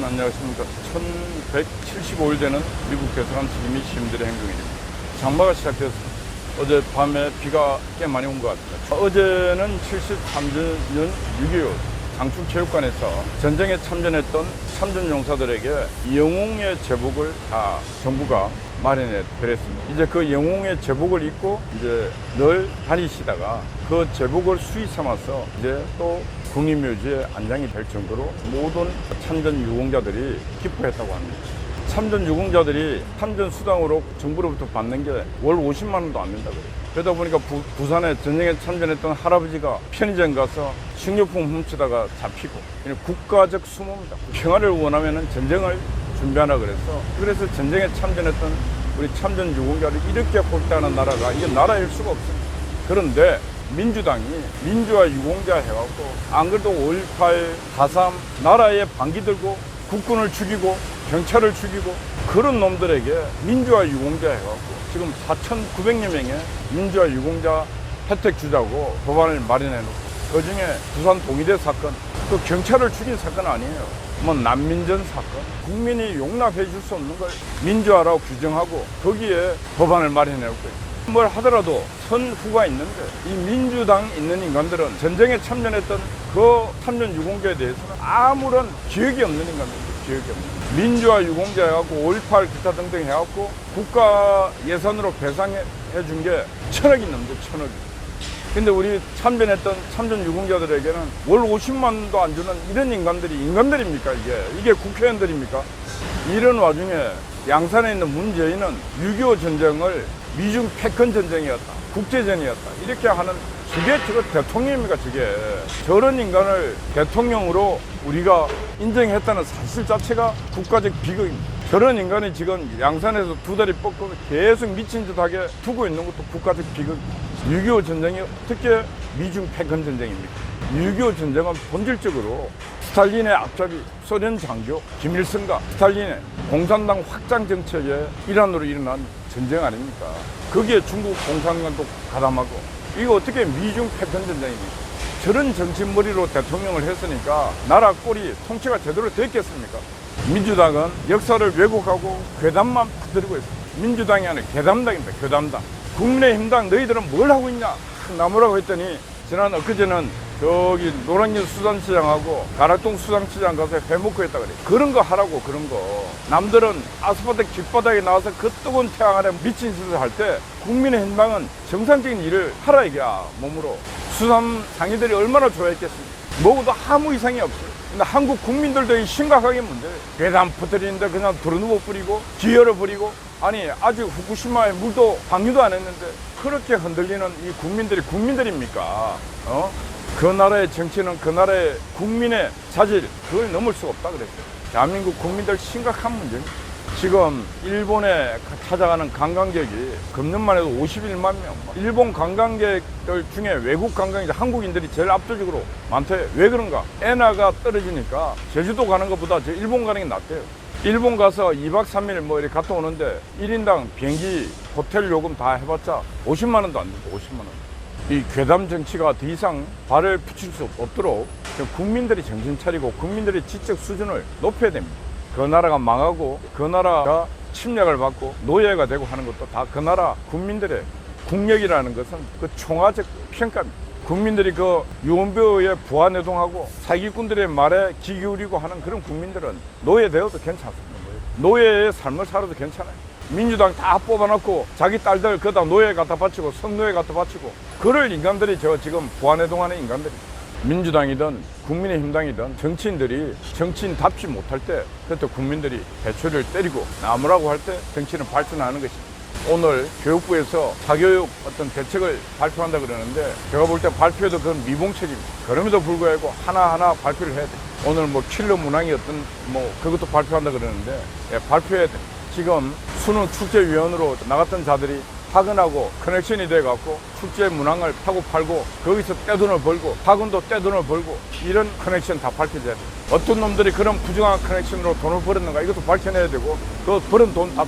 안녕하십니까. 1175일 되는 미국 대사관 시민 시민들의 행동입니다. 장마가 시작되었습니다. 어제 밤에 비가 꽤 많이 온 것 같습니다. 어제는 73년 6.25 장충체육관에서 전쟁에 참전했던 참전용사들에게 영웅의 제복을 다 정부가 마련해 드렸습니다. 이제 그 영웅의 제복을 입고 이제 늘 다니시다가 그 제복을 수의 삼아서 이제 또 국립묘지에 안장이 될 정도로 모든 참전 유공자들이 기뻐했다고 합니다. 참전 유공자들이 참전 수당으로 정부로부터 받는 게 월 50만 원도 안 된다고 그래요. 그러다 보니까 부산에 전쟁에 참전했던 할아버지가 편의점 가서 식료품 훔치다가 잡히고, 국가적 수모입니다. 평화를 원하면 전쟁을 준비하라 그래서 전쟁에 참전했던 우리 참전 유공자를 이렇게 홀대하는 나라가 이게 나라일 수가 없습니다. 그런데 민주당이 민주화 유공자 해갖고 안 그래도 5.18, 4.3 나라에 반기 들고 국군을 죽이고 경찰을 죽이고 그런 놈들에게 민주화 유공자 해갖고 지금 4,900여 명의 민주화 유공자 혜택 주자고 법안을 마련해놓고, 그중에 부산 동의대 사건, 또 경찰을 죽인 사건 아니에요. 뭐 난민전 사건, 국민이 용납해 줄 수 없는 걸 민주화라고 규정하고 거기에 법안을 마련해놓고 있어요. 뭘 하더라도 선후가 있는데 이 민주당 있는 인간들은 전쟁에 참전했던 그 참전 유공자에 대해서는 아무런 기억이 없는 인간들입니다. 기억이 없는. 민주화 유공자 해갖고 5.18 기타 등등 해갖고 국가 예산으로 배상해 준 게 1,000억이 넘죠. 1,000억이. 근데 우리 참전했던 참전 유공자들에게는 월 50만 원도 안 주는 이런 인간들입니까? 이게 국회의원들입니까? 이런 와중에 양산에 있는 문재인은 6.25 전쟁을 미중 패권 전쟁이었다, 국제전이었다, 이렇게 하는, 저거 대통령입니까? 저런 인간을 대통령으로 우리가 인정했다는 사실 자체가 국가적 비극입니다. 저런 인간이 지금 양산에서 두 다리 뻗고 계속 미친 듯하게 두고 있는 것도 국가적 비극입니다. 6.25 전쟁이 어떻게 미중 패권 전쟁입니까? 6.25 전쟁은 본질적으로 스탈린의 앞잡이 소련 장교 김일성과 스탈린의 공산당 확장 정책의 일환으로 일어난 전쟁 아닙니까? 거기에 중국 공산당도 가담하고, 이거 어떻게 미중 패권 전쟁입니까? 저런 정치머리로 대통령을 했으니까 나라 꼴이 통치가 제대로 됐겠습니까? 민주당은 역사를 왜곡하고 괴담만 퍼뜨리고 있습니다. 민주당이 아니라 괴담당입니다. 괴담당. 국민의힘당 너희들은 뭘 하고 있냐? 나무라고 했더니 지난 엊그제는 저기 노량진 수산시장하고 가락동 수산시장 가서 회 먹고 했다 그래. 그런 거 하라고, 그런 거. 남들은 아스팔트 길바닥에 나와서 그 뜨거운 태양 아래 미친 짓을 할 때 국민의힘당은 정상적인 일을 하라 이게야, 몸으로. 수산 상인들이 얼마나 좋아했겠습니까? 먹어도 아무 이상이 없어요. 근데 한국 국민들도 심각하게 문제예요. 괴담 퍼뜨리는데 그냥 두루누워 뿌리고 기혈을 부리고, 아니 아직 후쿠시마에 물도 방류도 안 했는데 그렇게 흔들리는 이 국민들이 국민들입니까? 그 나라의 정치는 그 나라의 국민의 자질, 그걸 넘을 수가 없다 그랬어요. 대한민국 국민들 심각한 문제입니다. 지금 일본에 찾아가는 관광객이 금년만 해도 51만 명. 일본 관광객들 중에 외국 관광객, 한국인들이 제일 압도적으로 많대요. 왜 그런가? 엔화가 떨어지니까 제주도 가는 것보다 저 일본 가는 게 낫대요. 일본 가서 2박 3일 뭐 이렇게 갔다 오는데 1인당 비행기, 호텔 요금 다 해봤자 50만 원도 안 된다. 50만 원. 이 괴담 정치가 더 이상 발을 붙일 수 없도록 국민들이 정신 차리고 국민들의 지적 수준을 높여야 됩니다. 그 나라가 망하고 그 나라가 침략을 받고 노예가 되고 하는 것도 다 그 나라 국민들의 국력이라는 것은 그 총화적 평가입니다. 국민들이 그 유언비어에 부하내동하고 사기꾼들의 말에 귀 기울이고 하는 그런 국민들은 노예되어도 괜찮습니다. 노예의 삶을 살아도 괜찮아요. 민주당 다 뽑아놓고 자기 딸들 그다 노예 갖다 바치고 성노예 갖다 바치고 그럴 인간들이 지금 부하내동하는 인간들입니다. 민주당이든 국민의힘당이든 정치인들이 정치인답지 못할 때 그때 국민들이 배추를 때리고 나무라고 할 때 정치는 발전하는 것입니다. 오늘 교육부에서 사교육 어떤 대책을 발표한다 그러는데 제가 볼 때 발표도 그건 미봉책입니다. 그럼에도 불구하고 하나하나 발표를 해야 돼요. 오늘 뭐 킬러 문항이 어떤 뭐 그것도 발표한다 그러는데 발표해야 돼요. 지금 수능 축제위원으로 나갔던 자들이 학원하고 커넥션이 돼갖고 축제 문항을 파고 팔고 거기서 떼돈을 벌고 학원도 떼돈을 벌고 이런 커넥션 다 밝혀져야 돼요. 어떤 놈들이 그런 부정한 커넥션으로 돈을 벌었는가 이것도 밝혀내야 되고 그 벌은 돈 다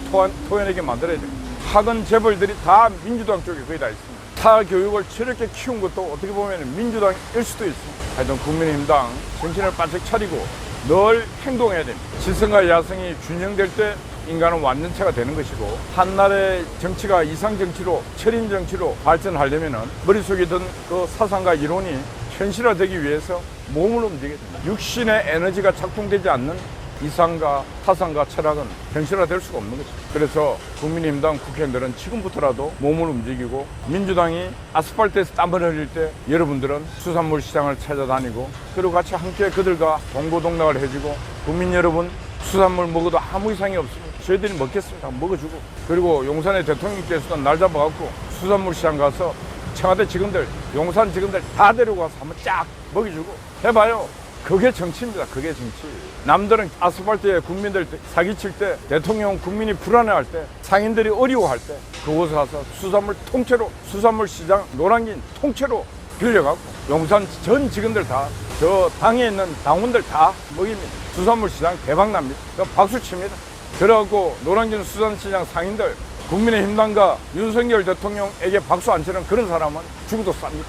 토해내게 만들어야 돼요. 학원 재벌들이 다 민주당 쪽에 거의 다 있습니다. 사교육을 저렇게 키운 것도 어떻게 보면 민주당일 수도 있습니다. 하여튼 국민의힘당 정신을 바짝 차리고 늘 행동해야 됩니다. 지성과 야성이 균형될 때 인간은 완전체가 되는 것이고, 한나라의 정치가 이상정치로, 철인정치로 발전하려면 머릿속에 든 그 사상과 이론이 현실화되기 위해서 몸을 움직여야 됩니다. 육신의 에너지가 작동되지 않는 이상과 사상과 철학은 현실화될 수가 없는 것입니다. 그래서 국민의힘당 국회의원들은 지금부터라도 몸을 움직이고, 민주당이 아스팔트에서 땀을 흘릴 때 여러분들은 수산물 시장을 찾아다니고, 그리고 같이 함께 그들과 동고동락을 해주고, 국민 여러분 수산물 먹어도 아무 이상이 없습니다. 저희들이 먹겠습니다. 먹어주고. 그리고 용산의 대통령께서도 날 잡아갖고 수산물 시장 가서 청와대 직원들, 용산 직원들 다 데리고 가서 한번 쫙 먹여주고 해봐요. 그게 정치입니다. 그게 정치. 남들은 아스팔트에 국민들 사기칠 때, 대통령 국민이 불안해할 때, 상인들이 어려워할 때 그곳에 가서 수산물 통째로, 수산물 시장 노량진 통째로 빌려갖고 용산 전 직원들 다, 저 당에 있는 당원들 다 먹입니다. 수산물 시장 대박납니다. 박수 칩니다. 그래갖고 노량진 수산시장 상인들, 국민의힘당과 윤석열 대통령에게 박수 안 치는 그런 사람은 죽어도 쌉니다.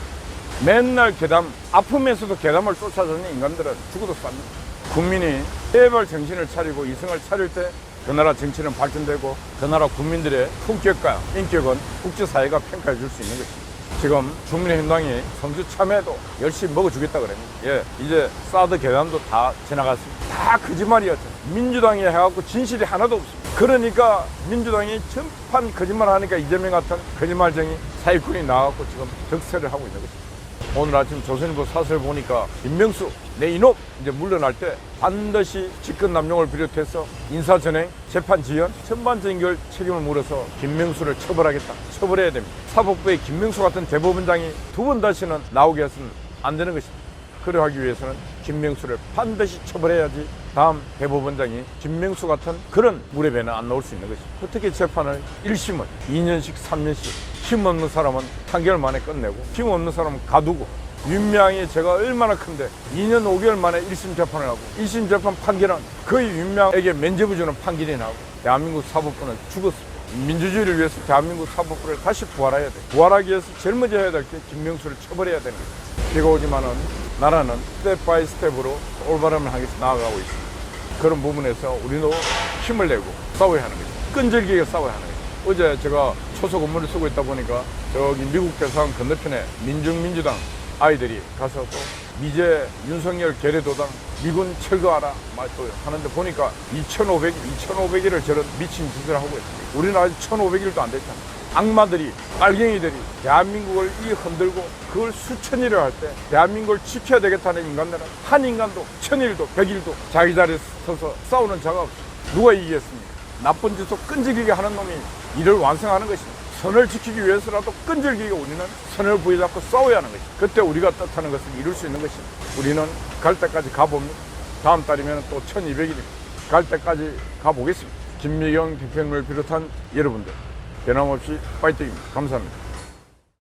맨날 괴담, 아프면서도 괴담을 쫓아다니는 인간들은 죽어도 쌉니다. 국민이 제발 정신을 차리고 이성을 차릴 때 그 나라 정치는 발전되고, 그 나라 국민들의 품격과 인격은 국제사회가 평가해 줄 수 있는 것입니다. 지금 국민의힘당이 선수 참여도 열심히 먹어주겠다 그럽니다. 예, 이제 사드 괴담도 다 지나갔습니다. 다 거짓말이었죠. 민주당이 해갖고 진실이 하나도 없습니다. 그러니까 민주당이 전판 거짓말하니까 이재명 같은 거짓말쟁이 사기꾼이 나와갖고 지금 득세를 하고 있는 것입니다. 오늘 아침 조선일보 사설 보니까 김명수 내 이놈 이제 물러날 때 반드시 직권남용을 비롯해서 인사전행, 재판지연 전반적인 걸 책임을 물어서 김명수를 처벌하겠다. 처벌해야 됩니다. 사법부에 김명수 같은 대법원장이 두 번 다시는 나오게 해서는 안 되는 것입니다. 그러 하기 위해서는 김명수를 반드시 처벌해야지 다음 대법원장이 김명수 같은 그런 무렵에는 안 나올 수 있는 것입니다. 어떻게 재판을 1심은 2년씩 3년씩 힘 없는 사람은 판결 만에 끝내고, 힘 없는 사람은 가두고, 윤미향이 제가 얼마나 큰데 2년 5개월 만에 1심 재판을 하고, 2심 재판 판결은 거의 윤미향에게 면죄부 주는 판결이 나고, 대한민국 사법부는 죽었습니다. 민주주의를 위해서 대한민국 사법부를 다시 부활해야 돼. 부활하기 위해서 제일 먼저 해야 될 게 김명수를 처벌해야 되는 거죠. 비가 오지만은 나라는 스텝 바이 스텝으로 올바름을 향해서 나아가고 있습니다. 그런 부분에서 우리도 힘을 내고 싸워야 하는 거죠. 끈질기게 싸워야 하는 거죠. 어제 제가 초소 건물을 쓰고 있다 보니까 저기 미국 대사관 건너편에 민중민주당 아이들이 가서 또 미제 윤석열 계례도당 미군 철거하라 또 하는데 보니까 2,500일을 저런 미친 짓을 하고 있습니다. 우리는 아직 1,500일도 안 됐잖아요. 악마들이, 빨갱이들이 대한민국을 이 흔들고 그걸 수천일을 할 때 대한민국을 지켜야 되겠다는 인간들은 한 인간도 1,000일도 100일도 자기 자리에 서서 싸우는 자가 없습니다. 누가 이기겠습니까? 나쁜 짓도 끈질기게 하는 놈이 이를 완성하는 것입니다. 선을 지키기 위해서라도 끈질기게 우리는 선을 부여잡고 싸워야 하는 것입니다. 그때 우리가 뜻하는 것을 이룰 수 있는 것입니다. 우리는 갈 때까지 가봅니다. 다음 달이면 또 1200일입니다. 갈 때까지 가보겠습니다. 김미경 대표님을 비롯한 여러분들 변함없이 파이팅입니다. 감사합니다.